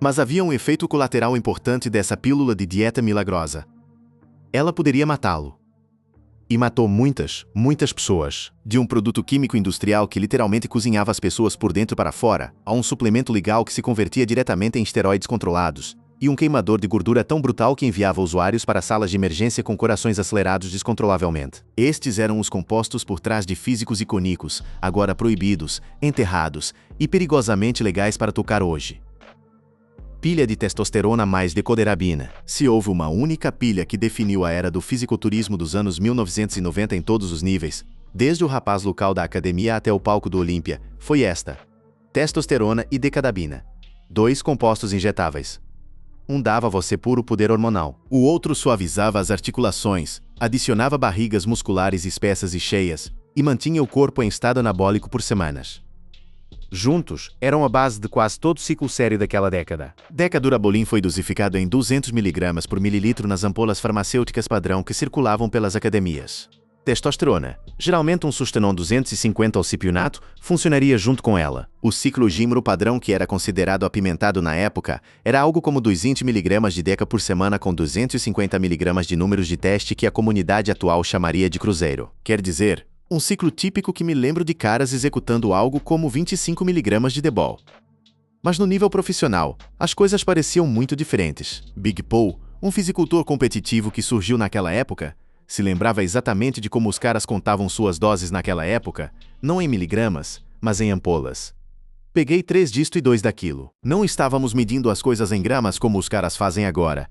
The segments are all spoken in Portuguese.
Mas havia um efeito colateral importante dessa pílula de dieta milagrosa. Ela poderia matá-lo. E matou muitas pessoas. De um produto químico industrial que literalmente cozinhava as pessoas por dentro para fora, a um suplemento legal que se convertia diretamente em esteroides controlados, e um queimador de gordura tão brutal que enviava usuários para salas de emergência com corações acelerados descontrolavelmente. Estes eram os compostos por trás de físicos icônicos, agora proibidos, enterrados e perigosamente legais para tocar hoje. Pilha de testosterona mais decoderabina. Se houve uma única pilha que definiu a era do fisiculturismo dos anos 1990 em todos os níveis, desde o rapaz local da academia até o palco do Olímpia, foi esta. Testosterona e decadabina. 2 compostos injetáveis. Um dava a você puro poder hormonal. O outro suavizava as articulações, adicionava barrigas musculares espessas e cheias, e mantinha o corpo em estado anabólico por semanas. Juntos, eram a base de quase todo o ciclo sério daquela década. Decadurabolin foi dosificado em 200 mg por mililitro nas ampolas farmacêuticas padrão que circulavam pelas academias. Testosterona, geralmente um Sustanon 250 alcipionato, funcionaria junto com ela. O ciclo Gimro padrão, que era considerado apimentado na época, era algo como 200 mg de deca por semana com 250 mg de números de teste que a comunidade atual chamaria de cruzeiro. Quer dizer, um ciclo típico que me lembro de caras executando algo como 25 mg de Debol. Mas no nível profissional, as coisas pareciam muito diferentes. Big Paul, um fisicultor competitivo que surgiu naquela época, se lembrava exatamente de como os caras contavam suas doses naquela época, não em miligramas, mas em ampolas. Peguei 3 disto e 2 daquilo. Não estávamos medindo as coisas em gramas como os caras fazem agora.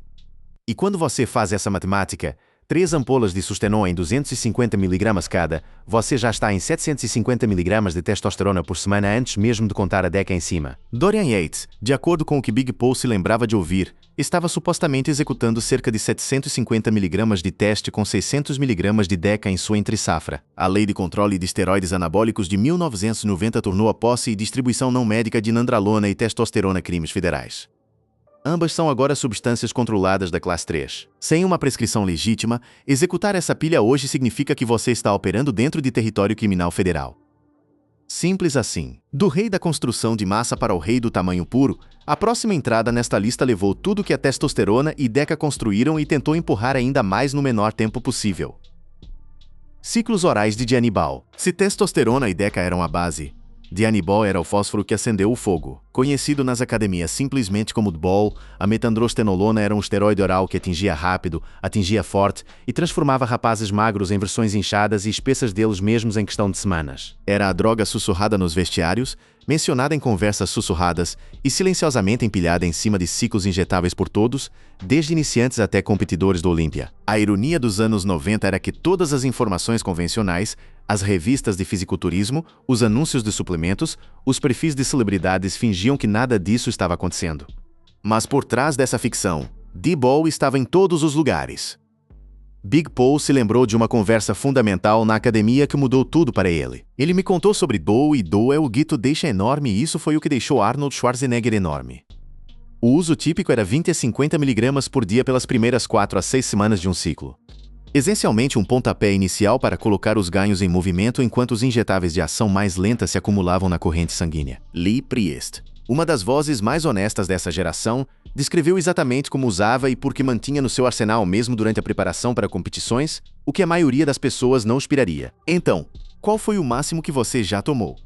E quando você faz essa matemática, 3 ampolas de Sustanon em 250 mg cada, você já está em 750 mg de testosterona por semana antes mesmo de contar a deca em cima. Dorian Yates, de acordo com o que Big Paul se lembrava de ouvir, estava supostamente executando cerca de 750 mg de teste com 600 mg de deca em sua entre-safra. A Lei de Controle de Esteroides Anabólicos de 1990 tornou a posse e distribuição não médica de nandrolona e testosterona crimes federais. Ambas são agora substâncias controladas da classe 3. Sem uma prescrição legítima, executar essa pilha hoje significa que você está operando dentro de território criminal federal. Simples assim. Do rei da construção de massa para o rei do tamanho puro, a próxima entrada nesta lista levou tudo que a testosterona e deca construíram e tentou empurrar ainda mais no menor tempo possível. Ciclos orais de Dianibol. Se testosterona e deca eram a base, Dianibol era o fósforo que acendeu o fogo. Conhecido nas academias simplesmente como Dbol, a metandrostenolona era um esteroide oral que atingia rápido, atingia forte e transformava rapazes magros em versões inchadas e espessas deles mesmos em questão de semanas. Era a droga sussurrada nos vestiários, mencionada em conversas sussurradas e silenciosamente empilhada em cima de ciclos injetáveis por todos, desde iniciantes até competidores do Olímpia. A ironia dos anos 90 era que todas as informações convencionais, as revistas de fisiculturismo, os anúncios de suplementos, os perfis de celebridades fingiam que nada disso estava acontecendo. Mas por trás dessa ficção, D-Ball estava em todos os lugares. Big Paul se lembrou de uma conversa fundamental na academia que mudou tudo para ele. Ele me contou sobre Doe e Doe é o guito deixa enorme e isso foi o que deixou Arnold Schwarzenegger enorme. O uso típico era 20 a 50 mg por dia pelas primeiras 4 a 6 semanas de um ciclo. Essencialmente um pontapé inicial para colocar os ganhos em movimento enquanto os injetáveis de ação mais lenta se acumulavam na corrente sanguínea. Lee Priest, uma das vozes mais honestas dessa geração, descreveu exatamente como usava e por que mantinha no seu arsenal mesmo durante a preparação para competições, o que a maioria das pessoas não aspiraria. Então, qual foi o máximo que você já tomou?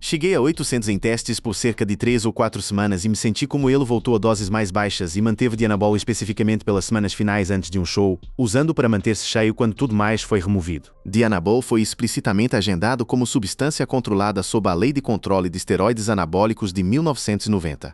Cheguei a 800 em testes por cerca de 3 ou 4 semanas e me senti como ele voltou a doses mais baixas e manteve Dianabol especificamente pelas semanas finais antes de um show, usando para manter-se cheio quando tudo mais foi removido. Dianabol foi explicitamente agendado como substância controlada sob a Lei de Controle de Esteroides Anabólicos de 1990.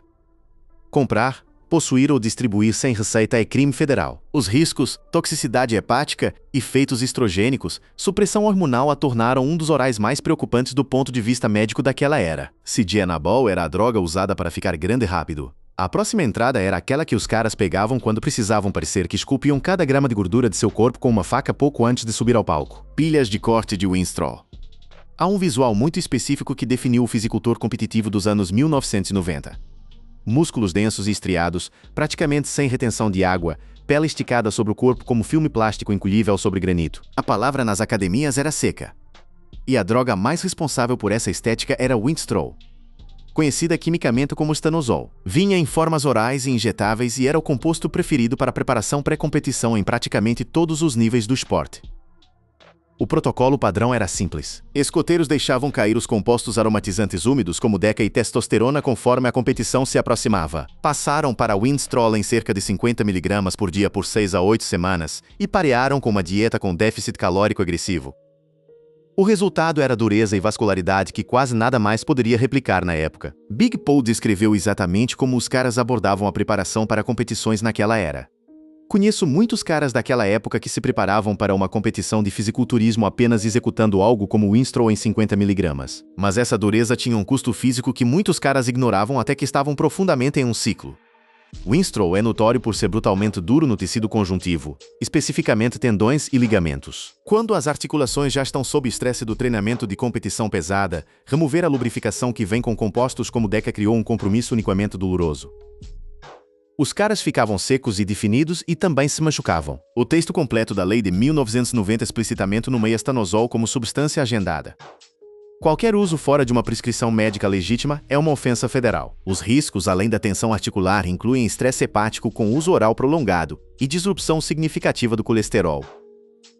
Comprar, possuir ou distribuir sem receita é crime federal. Os riscos, toxicidade hepática, efeitos estrogênicos, supressão hormonal a tornaram um dos orais mais preocupantes do ponto de vista médico daquela era. Se Dianabol era a droga usada para ficar grande rápido, a próxima entrada era aquela que os caras pegavam quando precisavam parecer que esculpiam cada grama de gordura de seu corpo com uma faca pouco antes de subir ao palco. Pilhas de corte de Winstrol. Há um visual muito específico que definiu o fisicultor competitivo dos anos 1990. Músculos densos e estriados, praticamente sem retenção de água, pele esticada sobre o corpo como filme plástico encolhível sobre granito. A palavra nas academias era seca. E a droga mais responsável por essa estética era Winstrol. conhecida quimicamente como estanozol. Vinha em formas orais e injetáveis e era o composto preferido para a preparação pré-competição em praticamente todos os níveis do esporte. O protocolo padrão era simples. Escoteiros deixavam cair os compostos aromatizantes úmidos como Deca e testosterona conforme a competição se aproximava. Passaram para Winstrol em cerca de 50 mg por dia por 6 a 8 semanas e parearam com uma dieta com déficit calórico agressivo. O resultado era dureza e vascularidade que quase nada mais poderia replicar na época. Big Paul descreveu exatamente como os caras abordavam a preparação para competições naquela era. Conheço muitos caras daquela época que se preparavam para uma competição de fisiculturismo apenas executando algo como Winstrol em 50 mg. Mas essa dureza tinha um custo físico que muitos caras ignoravam até que estavam profundamente em um ciclo. Winstrol é notório por ser brutalmente duro no tecido conjuntivo, especificamente tendões e ligamentos. Quando as articulações já estão sob estresse do treinamento de competição pesada, remover a lubrificação que vem com compostos como Deca criou um compromisso unicamente doloroso. Os caras ficavam secos e definidos e também se machucavam. O texto completo da lei de 1990 explicitamente nomeia estanozol como substância agendada. Qualquer uso fora de uma prescrição médica legítima é uma ofensa federal. Os riscos, além da tensão articular, incluem estresse hepático com uso oral prolongado e disrupção significativa do colesterol.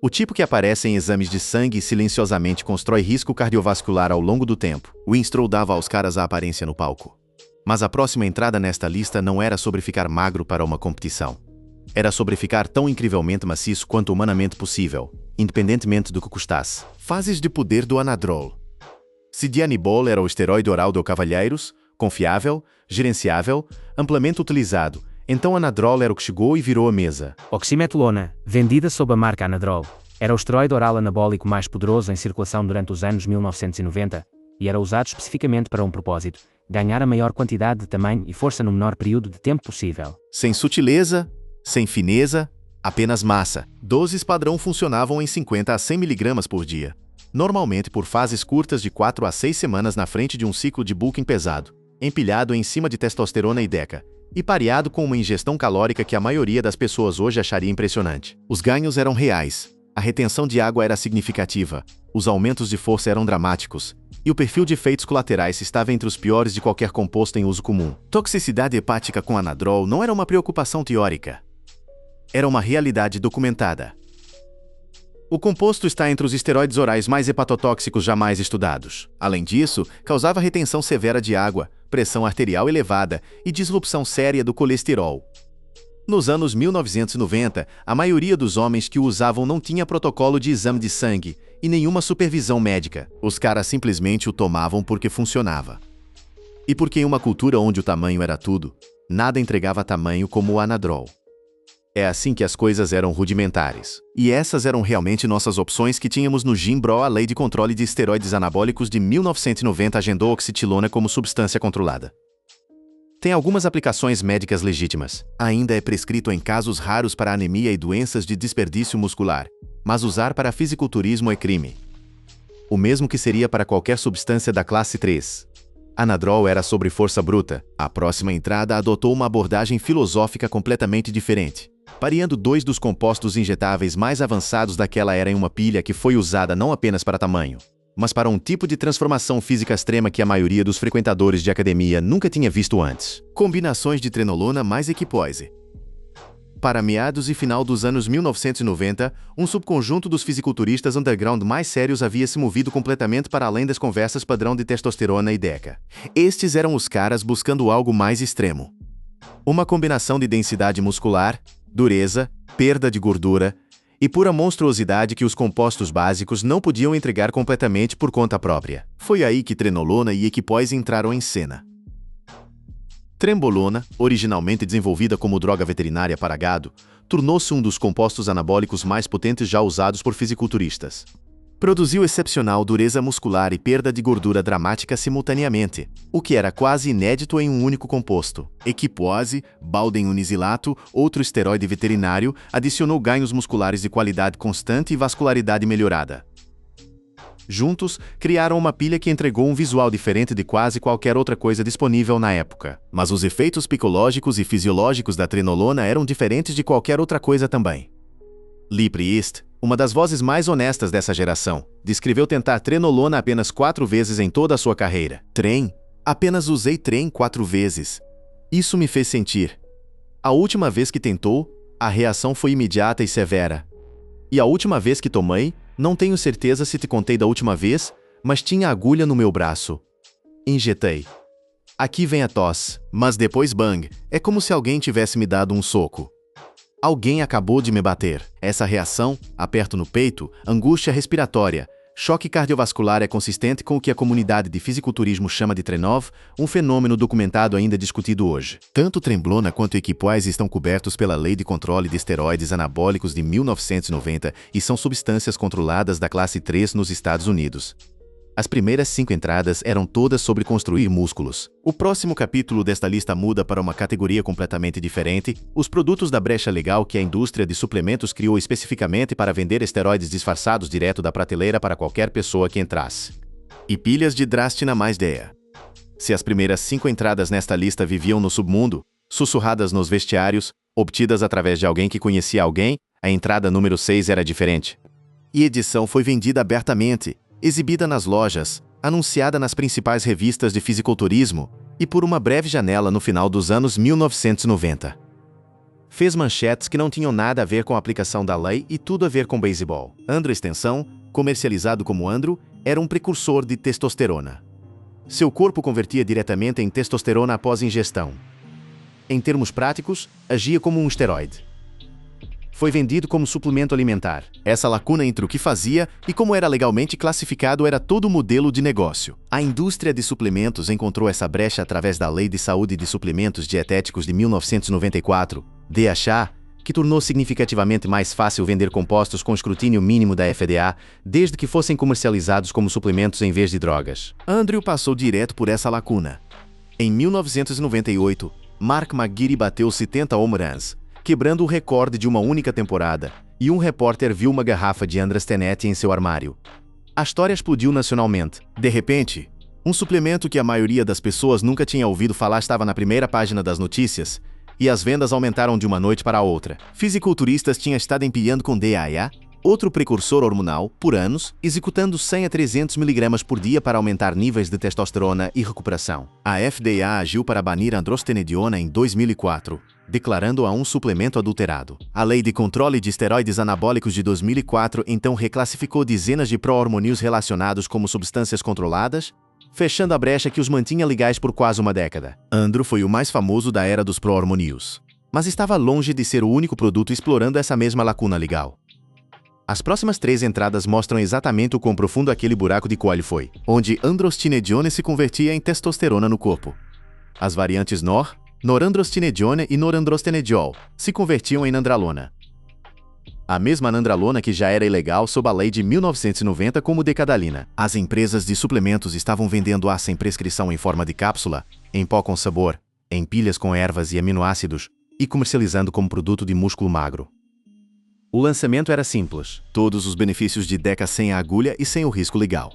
O tipo que aparece em exames de sangue e silenciosamente constrói risco cardiovascular ao longo do tempo. Winstrol dava aos caras a aparência no palco. Mas a próxima entrada nesta lista não era sobre ficar magro para uma competição. Era sobre ficar tão incrivelmente maciço quanto humanamente possível, independentemente do que custasse. Fases de poder do Anadrol. Se Dianibol era o esteroide oral do cavalheiros, confiável, gerenciável, amplamente utilizado, então Anadrol era o que chegou e virou a mesa. Oximetolona, vendida sob a marca Anadrol, era o esteroide oral anabólico mais poderoso em circulação durante os anos 1990 e era usado especificamente para um propósito: ganhar a maior quantidade de tamanho e força no menor período de tempo possível. Sem sutileza, sem fineza, apenas massa. Doses padrão funcionavam em 50 a 100 mg por dia, normalmente por fases curtas de 4 a 6 semanas na frente de um ciclo de bulking pesado, empilhado em cima de testosterona e Deca, e pareado com uma ingestão calórica que a maioria das pessoas hoje acharia impressionante. Os ganhos eram reais, a retenção de água era significativa, os aumentos de força eram dramáticos, e o perfil de efeitos colaterais estava entre os piores de qualquer composto em uso comum. Toxicidade hepática com Anadrol não era uma preocupação teórica. Era uma realidade documentada. O composto está entre os esteroides orais mais hepatotóxicos jamais estudados. Além disso, causava retenção severa de água, pressão arterial elevada e disrupção séria do colesterol. Nos anos 1990, a maioria dos homens que o usavam não tinha protocolo de exame de sangue e nenhuma supervisão médica. Os caras simplesmente o tomavam porque funcionava. E porque em uma cultura onde o tamanho era tudo, nada entregava tamanho como o Anadrol. É assim que as coisas eram rudimentares. E essas eram realmente nossas opções que tínhamos no Gimbro. A Lei de Controle de Esteroides Anabólicos de 1990 agendou oxitilona como substância controlada. Tem algumas aplicações médicas legítimas. Ainda é prescrito em casos raros para anemia e doenças de desperdício muscular, mas usar para fisiculturismo é crime. O mesmo que seria para qualquer substância da classe 3. Anadrol era sobre força bruta. A próxima entrada adotou uma abordagem filosófica completamente diferente, pareando dois dos compostos injetáveis mais avançados daquela era em uma pilha que foi usada não apenas para tamanho, mas para um tipo de transformação física extrema que a maioria dos frequentadores de academia nunca tinha visto antes. Combinações de trenolona mais equipoise. Para meados e final dos anos 1990, um subconjunto dos fisiculturistas underground mais sérios havia se movido completamente para além das conversas padrão de testosterona e Deca. Estes eram os caras buscando algo mais extremo. Uma combinação de densidade muscular, dureza, perda de gordura e pura monstruosidade que os compostos básicos não podiam entregar completamente por conta própria. Foi aí que trenolona e equipoise entraram em cena. Trembolona, originalmente desenvolvida como droga veterinária para gado, tornou-se um dos compostos anabólicos mais potentes já usados por fisiculturistas. Produziu excepcional dureza muscular e perda de gordura dramática simultaneamente, o que era quase inédito em um único composto. Equipoase, baldenunizilato, outro esteroide veterinário, adicionou ganhos musculares de qualidade constante e vascularidade melhorada. Juntos, criaram uma pilha que entregou um visual diferente de quase qualquer outra coisa disponível na época. Mas os efeitos psicológicos e fisiológicos da trenolona eram diferentes de qualquer outra coisa também. Lee Priest, uma das vozes mais honestas dessa geração, descreveu tentar trenolona apenas 4 vezes em toda a sua carreira. Trem, Apenas usei trem 4 vezes. Isso me fez sentir. A última vez que tentou, a reação foi imediata e severa. E a última vez que tomei, não tenho certeza se te contei da última vez, mas tinha agulha no meu braço. Injetei. Aqui vem a tosse, mas depois bang, é como se alguém tivesse me dado um soco. Alguém acabou de me bater. Essa reação, aperto no peito, angústia respiratória, choque cardiovascular é consistente com o que a comunidade de fisiculturismo chama de Trenov, um fenômeno documentado ainda discutido hoje. Tanto Tremblona quanto Equipoise estão cobertos pela Lei de Controle de Esteroides Anabólicos de 1990 e são substâncias controladas da classe 3 nos Estados Unidos. As primeiras 5 entradas eram todas sobre construir músculos. O próximo capítulo desta lista muda para uma categoria completamente diferente, os produtos da brecha legal que a indústria de suplementos criou especificamente para vender esteroides disfarçados direto da prateleira para qualquer pessoa que entrasse. E pilhas de Drastina mais DEA. Se as primeiras 5 entradas nesta lista viviam no submundo, sussurradas nos vestiários, obtidas através de alguém que conhecia alguém, a entrada número 6 era diferente. E a edição foi vendida abertamente, exibida nas lojas, anunciada nas principais revistas de fisiculturismo e por uma breve janela no final dos anos 1990. Fez manchetes que não tinham nada a ver com a aplicação da lei e tudo a ver com beisebol. Andro Extensão, comercializado como Andro, era um precursor de testosterona. Seu corpo convertia diretamente em testosterona após ingestão. Em termos práticos, agia como um esteroide. Foi vendido como suplemento alimentar. Essa lacuna entre o que fazia e como era legalmente classificado era todo o modelo de negócio. A indústria de suplementos encontrou essa brecha através da Lei de Saúde de Suplementos Dietéticos de 1994, DHA, que tornou significativamente mais fácil vender compostos com escrutínio mínimo da FDA, desde que fossem comercializados como suplementos em vez de drogas. Andrew passou direto por essa lacuna. Em 1998, Mark McGeary bateu 70 home runs, quebrando o recorde de uma única temporada, e um repórter viu uma garrafa de Andrastenet em seu armário. A história explodiu nacionalmente. De repente, um suplemento que a maioria das pessoas nunca tinha ouvido falar estava na primeira página das notícias, e as vendas aumentaram de uma noite para a outra. Fisiculturistas tinham estado empilhando com DHA, outro precursor hormonal, por anos, executando 100 a 300 mg por dia para aumentar níveis de testosterona e recuperação. A FDA agiu para banir a androstenediona em 2004, declarando-a um suplemento adulterado. A Lei de Controle de Esteroides Anabólicos de 2004 então reclassificou dezenas de pró-hormônios relacionados como substâncias controladas, fechando a brecha que os mantinha legais por quase uma década. Andro foi o mais famoso da era dos pró-hormônios, mas estava longe de ser o único produto explorando essa mesma lacuna legal. As próximas 3 entradas mostram exatamente o quão profundo aquele buraco de coalho foi, onde androstenedione se convertia em testosterona no corpo. As variantes norandrostenedione e norandrostenediol se convertiam em nandralona. A mesma nandralona que já era ilegal sob a lei de 1990 como decadalina. As empresas de suplementos estavam vendendo sem prescrição em forma de cápsula, em pó com sabor, em pilhas com ervas e aminoácidos, e comercializando como produto de músculo magro. O lançamento era simples, todos os benefícios de Deca sem a agulha e sem o risco legal.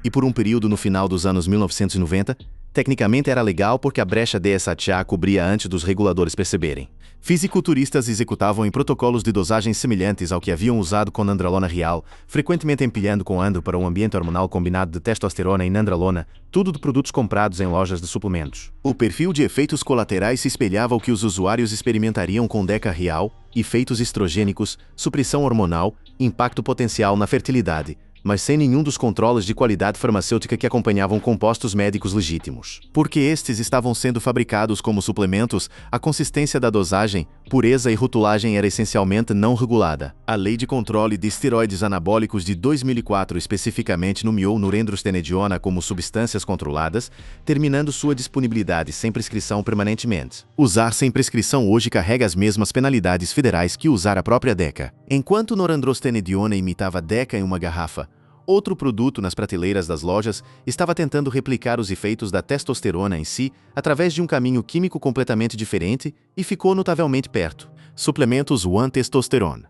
E por um período no final dos anos 1990, tecnicamente era legal porque a brecha DSHA cobria antes dos reguladores perceberem. Fisiculturistas executavam em protocolos de dosagens semelhantes ao que haviam usado com nandralona real, frequentemente empilhando com andro para um ambiente hormonal combinado de testosterona e nandralona, tudo de produtos comprados em lojas de suplementos. O perfil de efeitos colaterais se espelhava ao que os usuários experimentariam com Deca real, efeitos estrogênicos, supressão hormonal, impacto potencial na fertilidade, mas sem nenhum dos controles de qualidade farmacêutica que acompanhavam compostos médicos legítimos. Porque estes estavam sendo fabricados como suplementos, a consistência da dosagem, pureza e rotulagem era essencialmente não regulada. A Lei de Controle de Esteroides Anabólicos de 2004 especificamente nomeou norandrostenediona como substâncias controladas, terminando sua disponibilidade sem prescrição permanentemente. Usar sem prescrição hoje carrega as mesmas penalidades federais que usar a própria Deca. Enquanto norandrostenediona imitava Deca em uma garrafa, outro produto nas prateleiras das lojas estava tentando replicar os efeitos da testosterona em si através de um caminho químico completamente diferente e ficou notavelmente perto. Suplementos One Testosterone.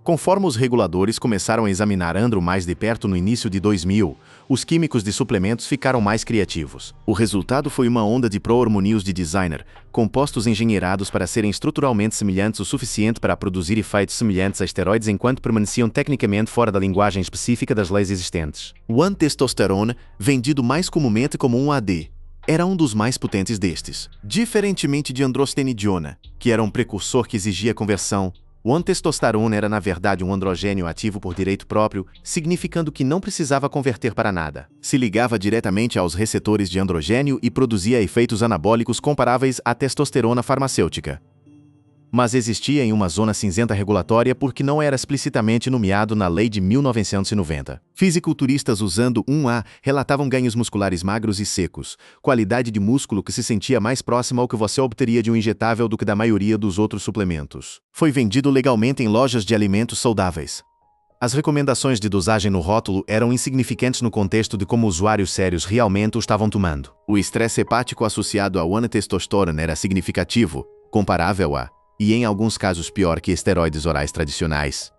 Conforme os reguladores começaram a examinar Andro mais de perto no início de 2000, os químicos de suplementos ficaram mais criativos. O resultado foi uma onda de pro-hormônios de designer, compostos engenheirados para serem estruturalmente semelhantes o suficiente para produzir efeitos semelhantes a esteroides enquanto permaneciam tecnicamente fora da linguagem específica das leis existentes. O One-Testosterone, vendido mais comumente como um AD, era um dos mais potentes destes. Diferentemente de androstenediona, que era um precursor que exigia conversão, o One-Testosterone era na verdade um androgênio ativo por direito próprio, significando que não precisava converter para nada. Se ligava diretamente aos receptores de androgênio e produzia efeitos anabólicos comparáveis à testosterona farmacêutica. Mas existia em uma zona cinzenta regulatória porque não era explicitamente nomeado na lei de 1990. Fisiculturistas usando 1A relatavam ganhos musculares magros e secos, qualidade de músculo que se sentia mais próxima ao que você obteria de um injetável do que da maioria dos outros suplementos. Foi vendido legalmente em lojas de alimentos saudáveis. As recomendações de dosagem no rótulo eram insignificantes no contexto de como usuários sérios realmente o estavam tomando. O estresse hepático associado ao One-Testosterone era significativo, comparável a e em alguns casos pior que esteroides orais tradicionais.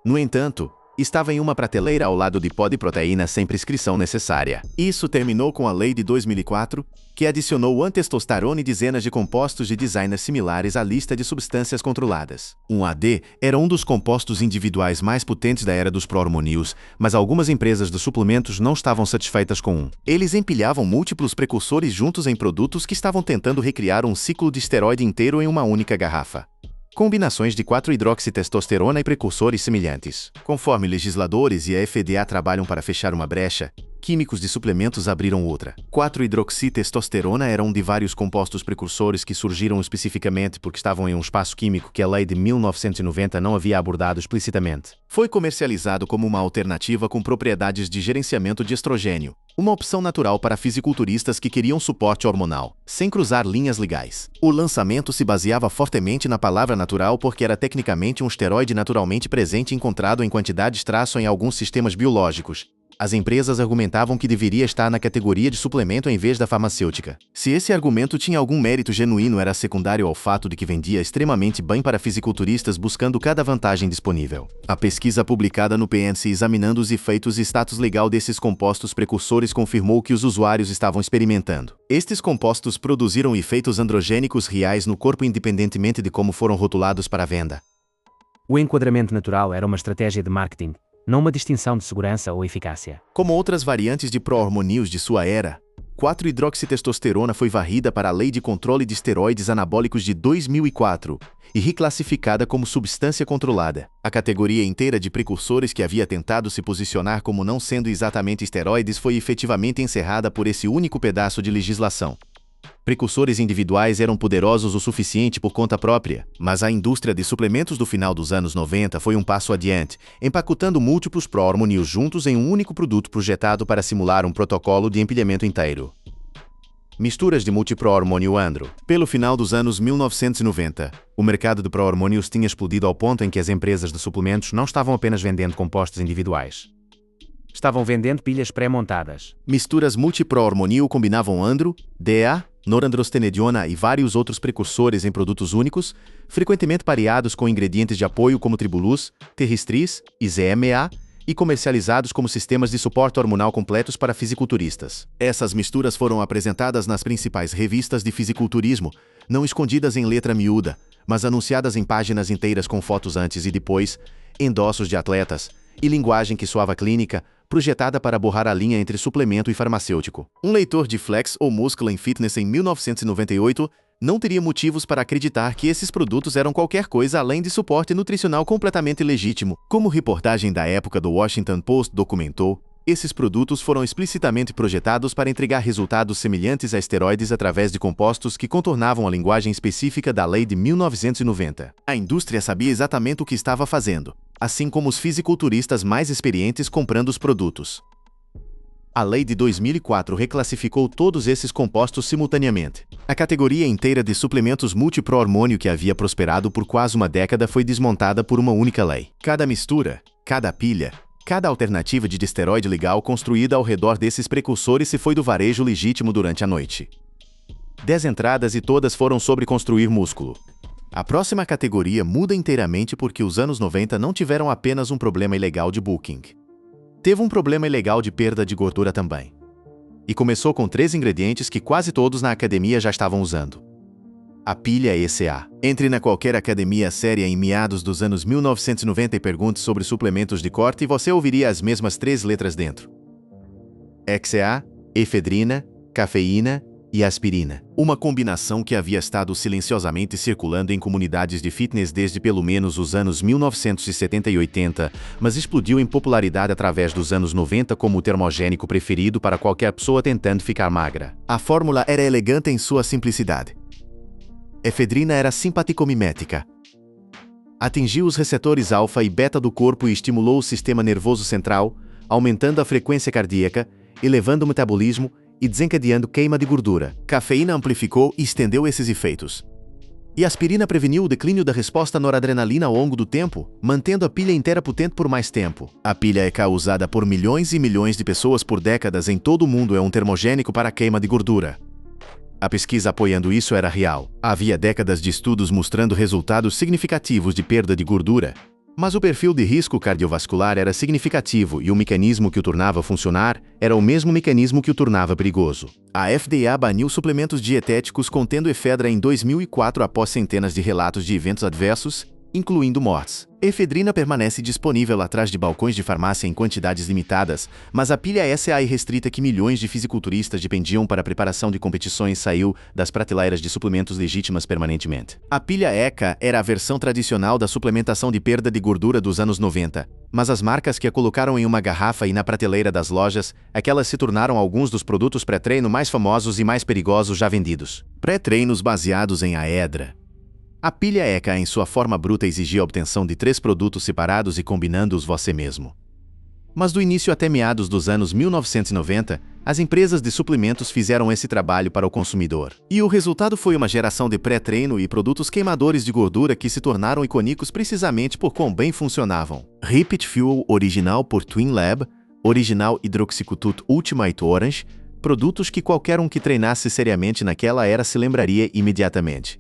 No entanto, estava em uma prateleira ao lado de pó de proteína sem prescrição necessária. Isso terminou com a lei de 2004, que adicionou o One-Testosterone e dezenas de compostos de designer similares à lista de substâncias controladas. Um AD era um dos compostos individuais mais potentes da era dos pro-hormônios, mas algumas empresas de suplementos não estavam satisfeitas com um. Eles empilhavam múltiplos precursores juntos em produtos que estavam tentando recriar um ciclo de esteroide inteiro em uma única garrafa. Combinações de 4-hidroxitestosterona e precursores semelhantes. Conforme legisladores e a FDA trabalham para fechar uma brecha, químicos de suplementos abriram outra. 4-hidroxitestosterona era um de vários compostos precursores que surgiram especificamente porque estavam em um espaço químico que a lei de 1990 não havia abordado explicitamente. Foi comercializado como uma alternativa com propriedades de gerenciamento de estrogênio, uma opção natural para fisiculturistas que queriam suporte hormonal, sem cruzar linhas legais. O lançamento se baseava fortemente na palavra natural porque era tecnicamente um esteroide naturalmente presente encontrado em quantidades traço em alguns sistemas biológicos. As empresas argumentavam que deveria estar na categoria de suplemento em vez da farmacêutica. Se esse argumento tinha algum mérito genuíno, era secundário ao fato de que vendia extremamente bem para fisiculturistas buscando cada vantagem disponível. A pesquisa publicada no PNC examinando os efeitos e status legal desses compostos precursores confirmou que os usuários estavam experimentando. Estes compostos produziram efeitos androgênicos reais no corpo independentemente de como foram rotulados para a venda. O enquadramento natural era uma estratégia de marketing, não uma distinção de segurança ou eficácia. Como outras variantes de pro-hormônios de sua era, 4-hidroxitestosterona foi varrida para a Lei de Controle de Esteroides Anabólicos de 2004 e reclassificada como substância controlada. A categoria inteira de precursores que havia tentado se posicionar como não sendo exatamente esteroides foi efetivamente encerrada por esse único pedaço de legislação. Precursores individuais eram poderosos o suficiente por conta própria, mas a indústria de suplementos do final dos anos 90 foi um passo adiante, empacotando múltiplos pro-hormônios juntos em um único produto projetado para simular um protocolo de empilhamento inteiro. Misturas de multipro-hormônio andro. Pelo final dos anos 1990, o mercado de pro-hormônios tinha explodido ao ponto em que as empresas de suplementos não estavam apenas vendendo compostos individuais. Estavam vendendo pilhas pré-montadas. Misturas multipro-hormônio combinavam andro, DA, norandrostenediona e vários outros precursores em produtos únicos, frequentemente pareados com ingredientes de apoio como tribulus, terrestris e ZMA, e comercializados como sistemas de suporte hormonal completos para fisiculturistas. Essas misturas foram apresentadas nas principais revistas de fisiculturismo, não escondidas em letra miúda, mas anunciadas em páginas inteiras com fotos antes e depois, endossos de atletas, e linguagem que soava clínica, projetada para borrar a linha entre suplemento e farmacêutico. Um leitor de Flex ou Muscle and Fitness em 1998 não teria motivos para acreditar que esses produtos eram qualquer coisa além de suporte nutricional completamente legítimo. Como reportagem da época do Washington Post documentou, esses produtos foram explicitamente projetados para entregar resultados semelhantes a esteroides através de compostos que contornavam a linguagem específica da lei de 1990. A indústria sabia exatamente o que estava fazendo, assim como os fisiculturistas mais experientes comprando os produtos. A lei de 2004 reclassificou todos esses compostos simultaneamente. A categoria inteira de suplementos multipro-hormônio que havia prosperado por quase uma década foi desmontada por uma única lei. Cada mistura, cada pilha, cada alternativa de esteroide legal construída ao redor desses precursores se foi do varejo legítimo durante a noite. 10 entradas e todas foram sobre construir músculo. A próxima categoria muda inteiramente porque os anos 90 não tiveram apenas um problema ilegal de booking. Teve um problema ilegal de perda de gordura também. E começou com 3 ingredientes que quase todos na academia já estavam usando. A pilha ECA. Entre na qualquer academia séria em meados dos anos 1990 e pergunte sobre suplementos de corte e você ouviria as mesmas 3 letras dentro. XA, efedrina, cafeína e aspirina. Uma combinação que havia estado silenciosamente circulando em comunidades de fitness desde pelo menos os anos 1970 e 80, mas explodiu em popularidade através dos anos 90 como o termogênico preferido para qualquer pessoa tentando ficar magra. A fórmula era elegante em sua simplicidade. Efedrina era simpaticomimética. Atingiu os receptores alfa e beta do corpo e estimulou o sistema nervoso central, aumentando a frequência cardíaca, elevando o metabolismo e desencadeando queima de gordura. Cafeína amplificou e estendeu esses efeitos. E aspirina preveniu o declínio da resposta noradrenalina ao longo do tempo, mantendo a pilha inteira potente por mais tempo. A pilha ECA usada por milhões e milhões de pessoas por décadas em todo o mundo é um termogênico para a queima de gordura. A pesquisa apoiando isso era real. Havia décadas de estudos mostrando resultados significativos de perda de gordura. Mas o perfil de risco cardiovascular era significativo e o mecanismo que o tornava funcionar era o mesmo mecanismo que o tornava perigoso. A FDA baniu suplementos dietéticos contendo efedra em 2004 após centenas de relatos de eventos adversos, incluindo mortes. Efedrina permanece disponível atrás de balcões de farmácia em quantidades limitadas, mas a pilha ECA irrestrita que milhões de fisiculturistas dependiam para a preparação de competições saiu das prateleiras de suplementos legítimas permanentemente. A pilha ECA era a versão tradicional da suplementação de perda de gordura dos anos 90, mas as marcas que a colocaram em uma garrafa e na prateleira das lojas, aquelas se tornaram alguns dos produtos pré-treino mais famosos e mais perigosos já vendidos. Pré-treinos baseados em aedra. A pilha ECA em sua forma bruta exigia a obtenção de 3 produtos separados e combinando-os você mesmo. Mas do início até meados dos anos 1990, as empresas de suplementos fizeram esse trabalho para o consumidor. E o resultado foi uma geração de pré-treino e produtos queimadores de gordura que se tornaram icônicos precisamente por quão bem funcionavam. Repeat Fuel original por Twin Lab, original Hydroxycut Ultimate Orange, produtos que qualquer um que treinasse seriamente naquela era se lembraria imediatamente.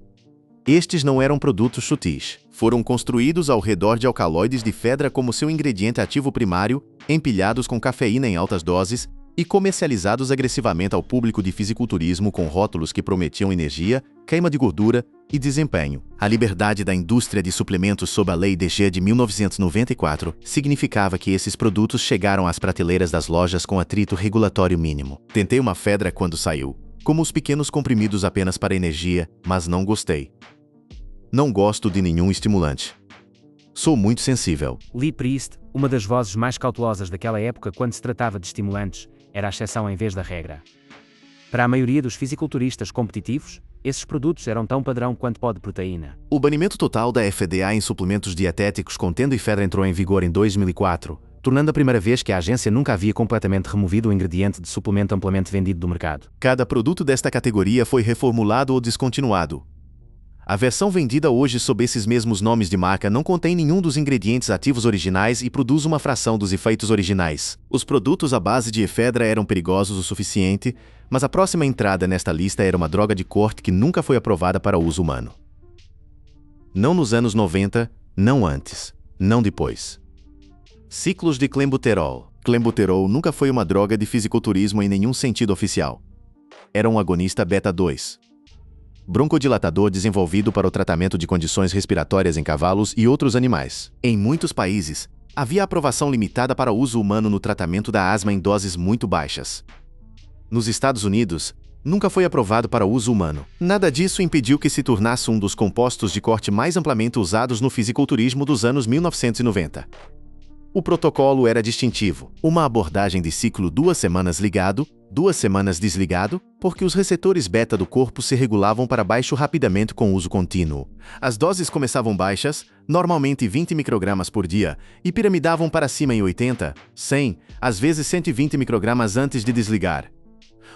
Estes não eram produtos sutis. Foram construídos ao redor de alcaloides de efedra como seu ingrediente ativo primário, empilhados com cafeína em altas doses e comercializados agressivamente ao público de fisiculturismo com rótulos que prometiam energia, queima de gordura e desempenho. A liberdade da indústria de suplementos sob a Lei DG de 1994 significava que esses produtos chegaram às prateleiras das lojas com atrito regulatório mínimo. Tentei uma efedra quando saiu, como os pequenos comprimidos apenas para energia, mas não gostei. Não gosto de nenhum estimulante. Sou muito sensível. Lee Priest, uma das vozes mais cautelosas daquela época quando se tratava de estimulantes, era a exceção em vez da regra. Para a maioria dos fisiculturistas competitivos, esses produtos eram tão padrão quanto pó de proteína. O banimento total da FDA em suplementos dietéticos contendo efedra entrou em vigor em 2004, tornando a primeira vez que a agência nunca havia completamente removido o ingrediente de suplemento amplamente vendido do mercado. Cada produto desta categoria foi reformulado ou descontinuado. A versão vendida hoje sob esses mesmos nomes de marca não contém nenhum dos ingredientes ativos originais e produz uma fração dos efeitos originais. Os produtos à base de efedra eram perigosos o suficiente, mas a próxima entrada nesta lista era uma droga de corte que nunca foi aprovada para uso humano. Não nos anos 90, não antes, não depois. Ciclos de clenbuterol. Clenbuterol nunca foi uma droga de fisiculturismo em nenhum sentido oficial. Era um agonista beta-2. Broncodilatador desenvolvido para o tratamento de condições respiratórias em cavalos e outros animais. Em muitos países, havia aprovação limitada para uso humano no tratamento da asma em doses muito baixas. Nos Estados Unidos, nunca foi aprovado para uso humano. Nada disso impediu que se tornasse um dos compostos de corte mais amplamente usados no fisiculturismo dos anos 1990. O protocolo era distintivo, uma abordagem de ciclo 2 semanas ligado, 2 semanas desligado, porque os receptores beta do corpo se regulavam para baixo rapidamente com uso contínuo. As doses começavam baixas, normalmente 20 microgramas por dia, e piramidavam para cima em 80, 100, às vezes 120 microgramas antes de desligar.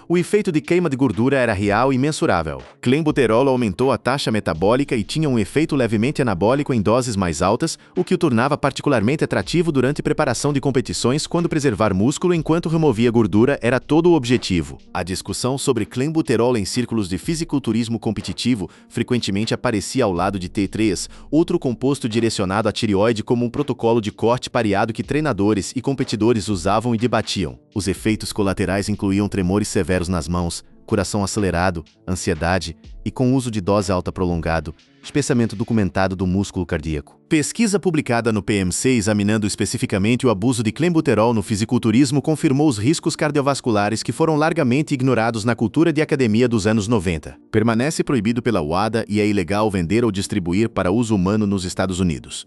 O efeito de queima de gordura era real e mensurável. Clenbuterol aumentou a taxa metabólica e tinha um efeito levemente anabólico em doses mais altas, o que o tornava particularmente atrativo durante preparação de competições, quando preservar músculo enquanto removia gordura era todo o objetivo. A discussão sobre clenbuterol em círculos de fisiculturismo competitivo frequentemente aparecia ao lado de T3, outro composto direcionado à tireoide, como um protocolo de corte pareado que treinadores e competidores usavam e debatiam. Os efeitos colaterais incluíam tremores severos nas mãos, coração acelerado, ansiedade e, com uso de dose alta prolongado, espessamento documentado do músculo cardíaco. Pesquisa publicada no PMC examinando especificamente o abuso de clenbuterol no fisiculturismo confirmou os riscos cardiovasculares que foram largamente ignorados na cultura de academia dos anos 90. Permanece proibido pela UADA e é ilegal vender ou distribuir para uso humano nos Estados Unidos.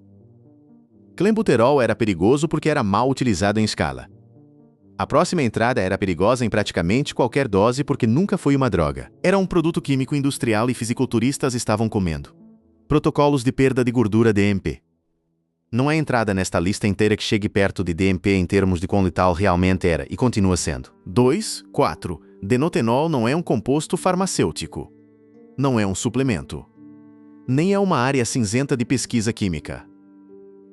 Clenbuterol era perigoso porque era mal utilizado em escala. A próxima entrada era perigosa em praticamente qualquer dose porque nunca foi uma droga. Era um produto químico industrial e fisiculturistas estavam comendo. Protocolos de perda de gordura DMP. Não há entrada nesta lista inteira que chegue perto de DMP em termos de quão letal realmente era e continua sendo. 2. 4. Denotenol não é um composto farmacêutico. Não é um suplemento. Nem é uma área cinzenta de pesquisa química.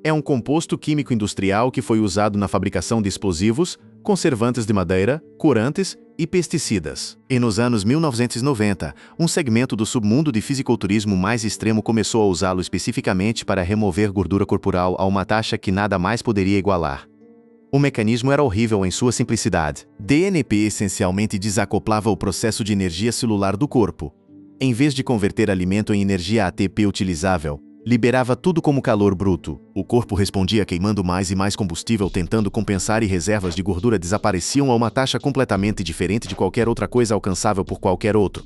É um composto químico industrial que foi usado na fabricação de explosivos, conservantes de madeira, corantes e pesticidas. E nos anos 1990, um segmento do submundo de fisiculturismo mais extremo começou a usá-lo especificamente para remover gordura corporal a uma taxa que nada mais poderia igualar. O mecanismo era horrível em sua simplicidade. DNP essencialmente desacoplava o processo de energia celular do corpo. Em vez de converter alimento em energia ATP utilizável, liberava tudo como calor bruto. O corpo respondia queimando mais e mais combustível tentando compensar e reservas de gordura desapareciam a uma taxa completamente diferente de qualquer outra coisa alcançável por qualquer outro.